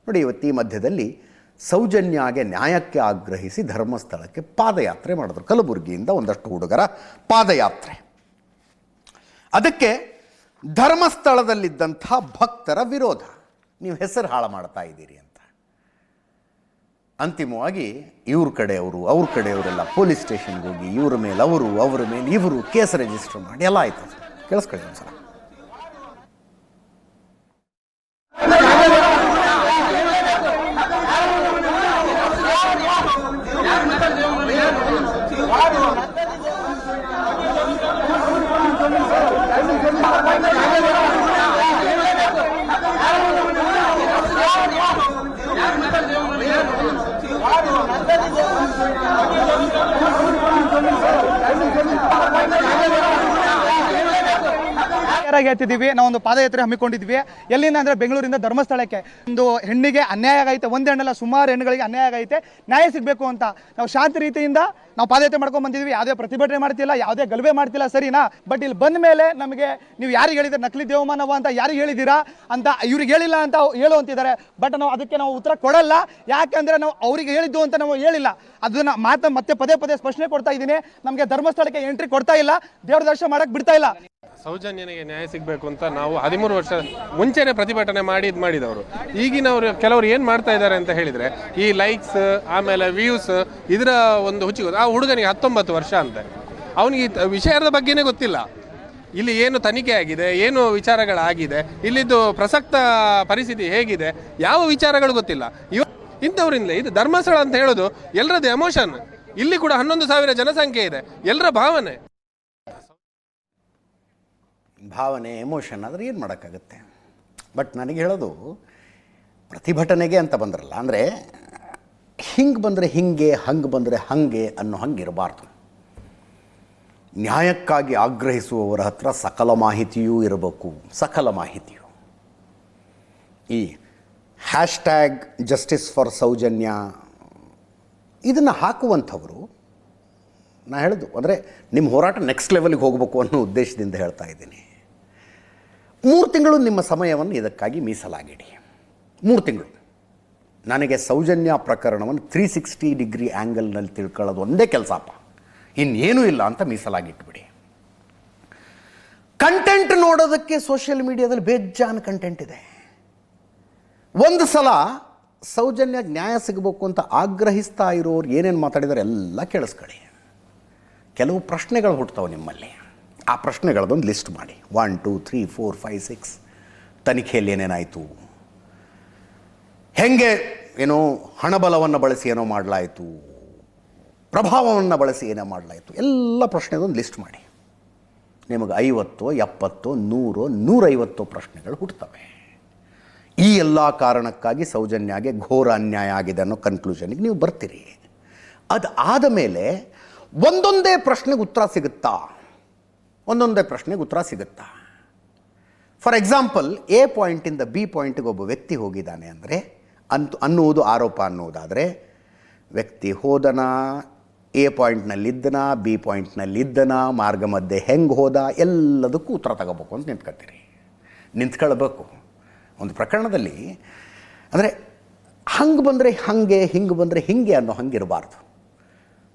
ನೋಡಿ, ಇವತ್ತು ಈ ಮಧ್ಯದಲ್ಲಿ ಸೌಜನ್ಯಾಗೆ ನ್ಯಾಯಕ್ಕೆ ಆಗ್ರಹಿಸಿ ಧರ್ಮಸ್ಥಳಕ್ಕೆ ಪಾದಯಾತ್ರೆ ಮಾಡಿದ್ರು. ಕಲಬುರಗಿಯಿಂದ ಒಂದಷ್ಟು ಹುಡುಗರ ಪಾದಯಾತ್ರೆ. ಅದಕ್ಕೆ ಧರ್ಮಸ್ಥಳದಲ್ಲಿದ್ದಂಥ ಭಕ್ತರ ವಿರೋಧ. ನೀವು ಹೆಸರು ಹಾಳು ಮಾಡ್ತಾ ಇದ್ದೀರಿ ಅಂತ. ಅಂತಿಮವಾಗಿ ಇವ್ರ ಕಡೆಯವರು ಅವ್ರ ಕಡೆಯವರೆಲ್ಲ ಪೊಲೀಸ್ ಸ್ಟೇಷನ್ಗೆ ಹೋಗಿ ಇವ್ರ ಮೇಲೆ ಅವರು, ಅವರ ಮೇಲೆ ಇವರು ಕೇಸ್ ರಿಜಿಸ್ಟರ್ ಮಾಡಿ ಎಲ್ಲ ಆಯ್ತು. ಕೇಳಿಸ್ಕೊಳ್ಳಿ ಒಂದ್ಸಲ. ಹೇಳ್ತಿದ್ದೀವಿ. ನಾವೊಂದು ಪಾದಯಾತ್ರೆ ಹಮ್ಮಿಕೊಂಡಿದ್ವಿ. ಎಲ್ಲಿಂದ ಅಂದ್ರೆ ಬೆಂಗಳೂರಿಂದ ಧರ್ಮಸ್ಥಳಕ್ಕೆ. ಒಂದು ಹೆಣ್ಣಿಗೆ ಅನ್ಯಾಯ ಆಗೈತೆ, ಒಂದು ಹೆಣ್ಣಲ್ಲ ಸುಮಾರು ಹೆಣ್ಣುಗಳಿಗೆ ಅನ್ಯಾಯ ಆಗೈತೆ, ನ್ಯಾಯ ಸಿಗಬೇಕು ಅಂತ ನಾವು ಶಾಂತಿ ರೀತಿಯಿಂದ ನಾವು ಪಾದಯಾತ್ರೆ ಮಾಡ್ಕೊಂಡು ಬಂದಿದ್ವಿ. ಯಾವುದೇ ಪ್ರತಿಭಟನೆ ಮಾಡ್ತಿಲ್ಲ, ಯಾವುದೇ ಗಲಭೆ ಮಾಡ್ತಿಲ್ಲ, ಸರಿನಾ? ಬಟ್ ಇಲ್ಲಿ ಬಂದ ಮೇಲೆ ನಮಗೆ ನೀವು ಯಾರಿಗೆ ಹೇಳಿದ್ರೆ ನಕಲಿ ದೇವಮಾನವ ಅಂತ ಯಾರಿಗೆ ಹೇಳಿದ್ದೀರಾ ಅಂತ ಇವ್ರಿಗೆ ಹೇಳಿಲ್ಲ ಅಂತ ಹೇಳು ಅಂತಿದ್ದಾರೆ. ಬಟ್ ನಾವು ಅದಕ್ಕೆ ನಾವು ಉತ್ತರ ಕೊಡಲ್ಲ. ಯಾಕೆಂದ್ರೆ ನಾವು ಅವ್ರಿಗೆ ಹೇಳಿದ್ದು ಅಂತ ನಾವು ಹೇಳಿಲ್ಲ. ಅದನ್ನ ಮತ್ತೆ ಪದೇ ಪದೇ ಸ್ಪಷ್ಟನೆ ಕೊಡ್ತಾ ಇದ್ದೀನಿ. ನಮಗೆ ಧರ್ಮಸ್ಥಳಕ್ಕೆ ಎಂಟ್ರಿ ಕೊಡ್ತಾ ಇಲ್ಲ, ದೇವ್ರ ದರ್ಶನ ಮಾಡಕ್ ಬಿಡ್ತಾ ಇಲ್ಲ. ಸೌಜನ್ಯನಿಗೆ ನ್ಯಾಯ ಸಿಗಬೇಕು ಅಂತ ನಾವು 13 ವರ್ಷ ಮುಂಚೆನೆ ಪ್ರತಿಭಟನೆ ಮಾಡಿದವರು. ಈಗಿನವರು ಕೆಲವರು ಏನು ಮಾಡ್ತಾ ಇದ್ದಾರೆ ಅಂತ ಹೇಳಿದರೆ, ಈ ಲೈಕ್ಸ್ ಆಮೇಲೆ ವ್ಯೂಸ್ ಇದರ ಒಂದು ಹುಚ್ಚಿಗೆ. ಆ ಹುಡುಗನಿಗೆ 19 ವರ್ಷ ಅಂತೆ. ಅವನಿಗೆ ವಿಷಯದ ಬಗ್ಗೆನೇ ಗೊತ್ತಿಲ್ಲ. ಇಲ್ಲಿ ಏನು ತನಿಖೆ ಆಗಿದೆ, ಏನು ವಿಚಾರಗಳಾಗಿದೆ, ಇಲ್ಲಿದ್ದು ಪ್ರಸಕ್ತ ಪರಿಸ್ಥಿತಿ ಹೇಗಿದೆ, ಯಾವ ವಿಚಾರಗಳು ಗೊತ್ತಿಲ್ಲ. ಇಂಥವ್ರಿಂದ ಇದು ಧರ್ಮಸ್ಥಳ ಅಂತ ಹೇಳೋದು ಎಲ್ಲರದ್ದು ಎಮೋಷನ್. ಇಲ್ಲಿ ಕೂಡ 11,000 ಜನಸಂಖ್ಯೆ ಇದೆ, ಎಲ್ಲರ ಭಾವನೆ ಎಮೋಷನ್ ಆದರೆ ಏನು ಮಾಡೋಕ್ಕಾಗುತ್ತೆ. ಬಟ್ ನನಗೆ ಹೇಳೋದು, ಪ್ರತಿಭಟನೆಗೆ ಅಂತ ಬಂದ್ರಲ್ಲ, ಅಂದರೆ ಹಿಂಗೆ ಬಂದರೆ ಹಿಂಗೆ, ಹಂಗೆ ಬಂದರೆ ಹಾಗೆ ಅನ್ನೋ ಹಂಗೆ ಇರಬಾರ್ದು. ನ್ಯಾಯಕ್ಕಾಗಿ ಆಗ್ರಹಿಸುವವರ ಹತ್ರ ಸಕಲ ಮಾಹಿತಿಯೂ ಇರಬೇಕು. ಸಕಲ ಮಾಹಿತಿಯು. ಈ ಹ್ಯಾಶ್ಟ್ಯಾಗ್ ಜಸ್ಟಿಸ್ ಫಾರ್ ಸೌಜನ್ಯ ಇದನ್ನು ಹಾಕುವಂಥವರು, ನಾ ಹೇಳೋದು ಅಂದರೆ ನಿಮ್ಮ ಹೋರಾಟ ನೆಕ್ಸ್ಟ್ ಲೆವೆಲ್ಗೆ ಹೋಗಬೇಕು ಅನ್ನೋ ಉದ್ದೇಶದಿಂದ ಹೇಳ್ತಾ ಇದ್ದೀನಿ. 3 ತಿಂಗಳು ನಿಮ್ಮ ಸಮಯವನ್ನು ಇದಕ್ಕಾಗಿ ಮೀಸಲಾಗಿಡಿ. 3 ತಿಂಗಳು. ನನಗೆ ಸೌಜನ್ಯ ಪ್ರಕರಣವನ್ನು 360 ಡಿಗ್ರಿ ಆ್ಯಂಗಲ್ನಲ್ಲಿ ತಿಳ್ಕೊಳ್ಳೋದು ಒಂದೇ ಕೆಲಸಪ್ಪ, ಇನ್ನೇನೂ ಇಲ್ಲ ಅಂತ ಮೀಸಲಾಗಿಟ್ಬಿಡಿ. ಕಂಟೆಂಟ್ ನೋಡೋದಕ್ಕೆ ಸೋಷಿಯಲ್ ಮೀಡಿಯಾದಲ್ಲಿ ಬೇಜಾನ್ ಕಂಟೆಂಟ್ ಇದೆ. ಒಂದು ಸಲ ಸೌಜನ್ಯ ನ್ಯಾಯ ಸಿಗಬೇಕು ಅಂತ ಆಗ್ರಹಿಸ್ತಾ ಇರೋರು ಏನೇನು ಮಾತಾಡಿದ್ದಾರೆ ಎಲ್ಲ ಕೇಳಿಸ್ಕೊಳ್ಳಿ. ಕೆಲವು ಪ್ರಶ್ನೆಗಳು ಹುಟ್ಟುತ್ತವೆ ನಿಮ್ಮಲ್ಲಿ. ಆ ಪ್ರಶ್ನೆಗಳದೊಂದು ಲಿಸ್ಟ್ ಮಾಡಿ. 1 2 3 4 5 6 ತನಿಖೆಯಲ್ಲಿ ಏನೇನಾಯಿತು, ಹೆಂಗೆ ಏನೋ ಹಣಬಲವನ್ನು ಬಳಸಿ ಏನೋ ಮಾಡಲಾಯಿತು, ಪ್ರಭಾವವನ್ನು ಬಳಸಿ ಏನೋ ಮಾಡಲಾಯಿತು, ಎಲ್ಲ ಪ್ರಶ್ನೆದೊಂದು ಲಿಸ್ಟ್ ಮಾಡಿ. ನಿಮಗೆ 50 70 100 150 ಪ್ರಶ್ನೆಗಳು ಹುಟ್ಟುತ್ತವೆ. ಈ ಎಲ್ಲ ಕಾರಣಕ್ಕಾಗಿ ಸೌಜನ್ಯಾಗೆ ಘೋರ ಅನ್ಯಾಯ ಆಗಿದೆ ಅನ್ನೋ ಕನ್ಕ್ಲೂಷನ್ಗೆ ನೀವು ಬರ್ತೀರಿ. ಅದು ಆದ ಮೇಲೆ ಒಂದೊಂದೇ ಪ್ರಶ್ನೆಗೆ ಉತ್ತರ ಸಿಗುತ್ತಾ? ಒಂದೊಂದೇ ಪ್ರಶ್ನೆಗೆ ಉತ್ತರ ಸಿಗುತ್ತಾ? ಫಾರ್ ಎಕ್ಸಾಂಪಲ್, ಎ ಪಾಯಿಂಟಿಂದ ಬಿ ಪಾಯಿಂಟಿಗೆ ಒಬ್ಬ ವ್ಯಕ್ತಿ ಹೋಗಿದ್ದಾನೆ ಅಂದರೆ ಅನ್ನುವುದು ಆರೋಪ ಅನ್ನೋದಾದರೆ, ವ್ಯಕ್ತಿ ಹೋದನ, ಎ ಪಾಯಿಂಟ್ನಲ್ಲಿದ್ದನ, ಬಿ ಪಾಯಿಂಟ್ನಲ್ಲಿದ್ದನ, ಮಾರ್ಗ ಮಧ್ಯೆ ಹೆಂಗೆ ಹೋದ, ಎಲ್ಲದಕ್ಕೂ ಉತ್ತರ ತಗೋಬೇಕು ಅಂತ ನಿಂತ್ಕೊಳ್ಬೇಕು ಒಂದು ಪ್ರಕರಣದಲ್ಲಿ. ಅಂದರೆ ಹಂಗೆ ಬಂದರೆ ಹಾಗೆ, ಹಿಂಗೆ ಬಂದರೆ ಹಿಂಗೆ ಅನ್ನೋ ಹಂಗಿರಬಾರ್ದು.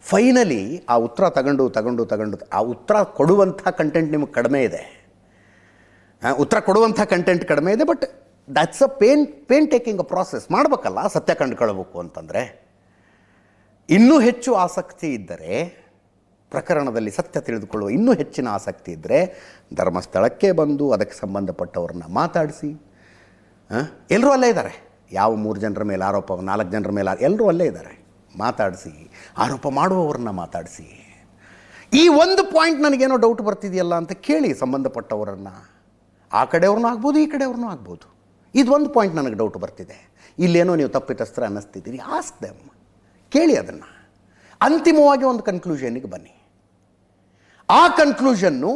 ಫೈನಲಿ ಆ ಉತ್ತರ ತಗೊಂಡು ಆ ಉತ್ತರ ಕೊಡುವಂಥ ಕಂಟೆಂಟ್ ನಿಮಗೆ ಕಡಿಮೆ ಇದೆ. ಉತ್ತರ ಕೊಡುವಂಥ ಕಂಟೆಂಟ್ ಕಡಿಮೆ ಇದೆ. But that's a pain taking a process. ಮಾಡಬೇಕಲ್ಲ ಸತ್ಯ ಕಂಡುಕೊಳ್ಬೇಕು ಅಂತಂದರೆ. ಇನ್ನೂ ಹೆಚ್ಚು ಆಸಕ್ತಿ ಇದ್ದರೆ, ಪ್ರಕರಣದಲ್ಲಿ ಸತ್ಯ ತಿಳಿದುಕೊಳ್ಳುವ ಇನ್ನೂ ಹೆಚ್ಚಿನ ಆಸಕ್ತಿ ಇದ್ದರೆ, ಧರ್ಮಸ್ಥಳಕ್ಕೆ ಬಂದು ಅದಕ್ಕೆ ಸಂಬಂಧಪಟ್ಟವ್ರನ್ನ ಮಾತಾಡಿಸಿ. ಎಲ್ಲರೂ ಅಲ್ಲೇ ಇದ್ದಾರೆ. ಯಾವ 3 ಜನರ ಮೇಲೆ ಆರೋಪ, 4 ಜನರ ಮೇಲೆ ಎಲ್ಲರೂ ಅಲ್ಲೇ ಇದ್ದಾರೆ. ಮಾತಾಡಿಸಿ, ಆರೋಪ ಮಾಡುವವ್ರನ್ನ ಮಾತಾಡಿಸಿ. ಈ ಒಂದು ಪಾಯಿಂಟ್ ನನಗೇನೋ ಡೌಟ್ ಬರ್ತಿದೆಯಲ್ಲ ಅಂತ ಕೇಳಿ ಸಂಬಂಧಪಟ್ಟವರನ್ನು. ಆ ಕಡೆಯವ್ರನ್ನೂ ಆಗ್ಬೋದು, ಈ ಕಡೆಯವ್ರನ್ನೂ ಆಗ್ಬೋದು. ಇದೊಂದು ಪಾಯಿಂಟ್ ನನಗೆ ಡೌಟ್ ಬರ್ತಿದೆ, ಇಲ್ಲೇನೋ ನೀವು ತಪ್ಪಿತಸ್ತ್ರ ಅನ್ನಿಸ್ತಿದ್ದೀರಿ. ಆಸ್ಕ್ ದೆಮ್, ಕೇಳಿ ಅದನ್ನು. ಅಂತಿಮವಾಗಿ ಒಂದು ಕನ್ಕ್ಲೂಷನ್ನಿಗೆ ಬನ್ನಿ. ಆ ಕನ್ಕ್ಲೂಷನ್ನು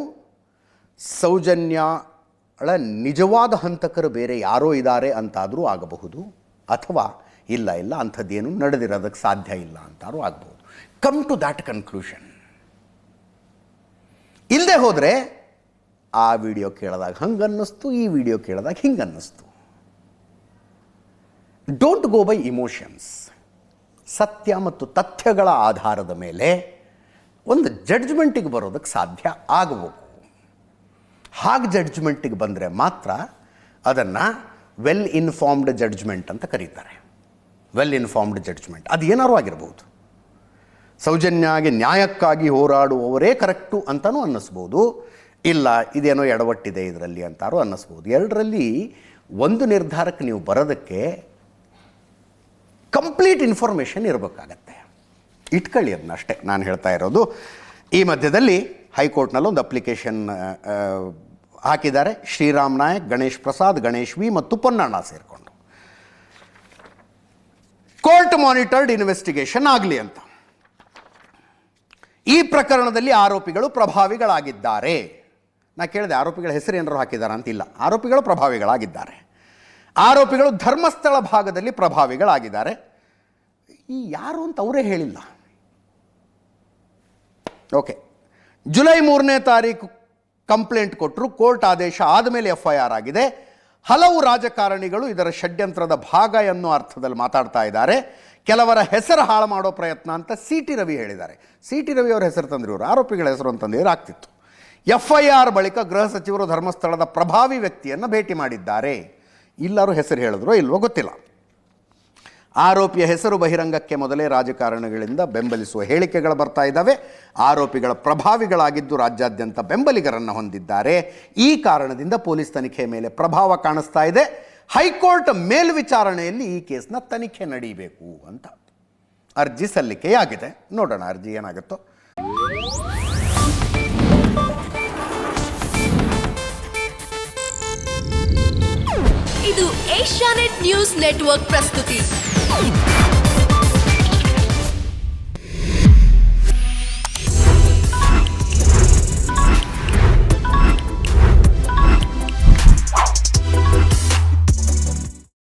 ಸೌಜನ್ಯಳ ನಿಜವಾದ ಹಂತಕರು ಬೇರೆ ಯಾರೋ ಇದ್ದಾರೆ ಅಂತಾದರೂ ಆಗಬಹುದು, ಅಥವಾ ಇಲ್ಲ ಅಂಥದ್ದೇನು ನಡೆದಿರೋದಕ್ಕೆ ಸಾಧ್ಯ ಇಲ್ಲ ಅಂತಾರೂ ಆಗ್ಬೋದು. Come to that conclusion. ಇಲ್ಲದೆ ಹೋದರೆ ಆ ವಿಡಿಯೋ ಕೇಳಿದಾಗ ಹಂಗೆ ಅನ್ನಿಸ್ತು, ಈ ವಿಡಿಯೋ ಕೇಳಿದಾಗ ಹಿಂಗೆ ಅನ್ನಿಸ್ತು. Don't go by emotions. ಸತ್ಯ ಮತ್ತು ತಥ್ಯಗಳ ಆಧಾರದ ಮೇಲೆ ಒಂದು ಜಡ್ಜ್ಮೆಂಟಿಗೆ ಬರೋದಕ್ಕೆ ಸಾಧ್ಯ ಆಗಬೇಕು. ಹಾಗೆ ಜಡ್ಜ್ಮೆಂಟಿಗೆ ಬಂದರೆ ಮಾತ್ರ ಅದನ್ನು ವೆಲ್ ಇನ್ಫಾರ್ಮ್ಡ್ ಜಡ್ಜ್ಮೆಂಟ್ ಅಂತ ಕರೀತಾರೆ. ವೆಲ್ ಇನ್ಫಾರ್ಮ್ಡ್ ಜಡ್ಜ್ಮೆಂಟ್ ಅದು ಏನಾರು ಆಗಿರ್ಬೋದು. ಸೌಜನ್ಯವಾಗಿ ನ್ಯಾಯಕ್ಕಾಗಿ ಹೋರಾಡುವವರೇ ಕರೆಕ್ಟು ಅಂತಲೂ ಅನ್ನಿಸ್ಬೋದು, ಇಲ್ಲ ಇದೇನೋ ಎಡವಟ್ಟಿದೆ ಇದರಲ್ಲಿ ಅಂತಾರು ಅನ್ನಿಸ್ಬೋದು. ಎರಡರಲ್ಲಿ ಒಂದು ನಿರ್ಧಾರಕ್ಕೆ ನೀವು ಬರೋದಕ್ಕೆ ಕಂಪ್ಲೀಟ್ ಇನ್ಫಾರ್ಮೇಷನ್ ಇರಬೇಕಾಗತ್ತೆ. ಇಟ್ಕೊಳ್ಳಿ ಅದನ್ನ, ಅಷ್ಟೇ ನಾನು ಹೇಳ್ತಾ ಇರೋದು. ಈ ಮಧ್ಯದಲ್ಲಿ ಹೈಕೋರ್ಟ್ನಲ್ಲಿ ಒಂದು ಅಪ್ಲಿಕೇಶನ್ ಹಾಕಿದ್ದಾರೆ ಶ್ರೀರಾಮ್ ನಾಯಕ್, ಗಣೇಶ್ ಪ್ರಸಾದ್, ಗಣೇಶ್ ವಿ ಮತ್ತು ಪೊನ್ನಣ್ಣ ಸೇರಿಕೊಂಡು. ಕೋರ್ಟ್ ಮಾನಿಟರ್ಡ್ ಇನ್ವೆಸ್ಟಿಗೇಷನ್ ಆಗಲಿ ಅಂತ. ಈ ಪ್ರಕರಣದಲ್ಲಿ ಆರೋಪಿಗಳು ಪ್ರಭಾವಿಗಳಾಗಿದ್ದಾರೆ. ನಾ ಕೇಳಿದೆ ಆರೋಪಿಗಳ ಹೆಸರು ಏನಾರು ಹಾಕಿದ್ದಾರೆ ಅಂತಿಲ್ಲ. ಆರೋಪಿಗಳು ಪ್ರಭಾವಿಗಳಾಗಿದ್ದಾರೆ. ಆರೋಪಿಗಳು ಧರ್ಮಸ್ಥಳ ಭಾಗದಲ್ಲಿ ಪ್ರಭಾವಿಗಳಾಗಿದ್ದಾರೆ. ಈ ಯಾರು ಅಂತ ಅವರೇ ಹೇಳಿಲ್ಲ. ಓಕೆ, ಜುಲೈ 3ನೇ ತಾರೀಕು ಕಂಪ್ಲೇಂಟ್ ಕೊಟ್ಟರು, ಕೋರ್ಟ್ ಆದೇಶ ಆದಮೇಲೆ FIR ಆಗಿದೆ. ಹಲವು ರಾಜಕಾರಣಿಗಳು ಇದರ ಷಡ್ಯಂತ್ರದ ಭಾಗ ಎನ್ನುವ ಅರ್ಥದಲ್ಲಿ ಮಾತಾಡ್ತಾ ಇದ್ದಾರೆ. ಕೆಲವರ ಹೆಸರು ಹಾಳು ಮಾಡೋ ಪ್ರಯತ್ನ ಅಂತ CT ರವಿ ಹೇಳಿದ್ದಾರೆ. CT ರವಿ ಅವರ ಹೆಸರು ತಂದ್ರು, ಇವರು ಆರೋಪಿಗಳ ಹೆಸರು ಅಂತಂದಿದ್ರೆ ಆಗ್ತಿತ್ತು. FIR ಬಳಿಕ ಗೃಹ ಸಚಿವರು ಧರ್ಮಸ್ಥಳದ ಪ್ರಭಾವಿ ವ್ಯಕ್ತಿಯನ್ನು ಭೇಟಿ ಮಾಡಿದ್ದಾರೆ. ಎಲ್ಲರೂ ಹೆಸರು ಹೇಳಿದ್ರೋ ಇಲ್ವೋ ಗೊತ್ತಿಲ್ಲ. ಆರೋಪಿಯ ಹೆಸರು ಬಹಿರಂಗಕ್ಕೆ ಮೊದಲೇ ರಾಜಕಾರಣಿಗಳಿಂದ ಬೆಂಬಲಿಸುವ ಹೇಳಿಕೆಗಳು ಬರ್ತಾ ಇದ್ದಾವೆ. ಆರೋಪಿಗಳ ಪ್ರಭಾವಿಗಳಾಗಿದ್ದು ರಾಜ್ಯಾದ್ಯಂತ ಬೆಂಬಲಿಗರನ್ನು ಹೊಂದಿದ್ದಾರೆ. ಈ ಕಾರಣದಿಂದ ಪೊಲೀಸ್ ತನಿಖೆ ಮೇಲೆ ಪ್ರಭಾವ ಕಾಣಿಸ್ತಾ ಇದೆ. ಹೈಕೋರ್ಟ್ ಮೇಲ್ವಿಚಾರಣೆಯಲ್ಲಿ ಈ ಕೇಸ್ನ ತನಿಖೆ ನಡೀಬೇಕು ಅಂತ ಅರ್ಜಿ ಸಲ್ಲಿಕೆಯಾಗಿದೆ. ನೋಡೋಣ ಅರ್ಜಿ ಏನಾಗುತ್ತೋ. ಇದು ಏಷ್ಯಾನೆಟ್ ನ್ಯೂಸ್ ನೆಟ್ವರ್ಕ್ ಪ್ರಸ್ತುತಿ.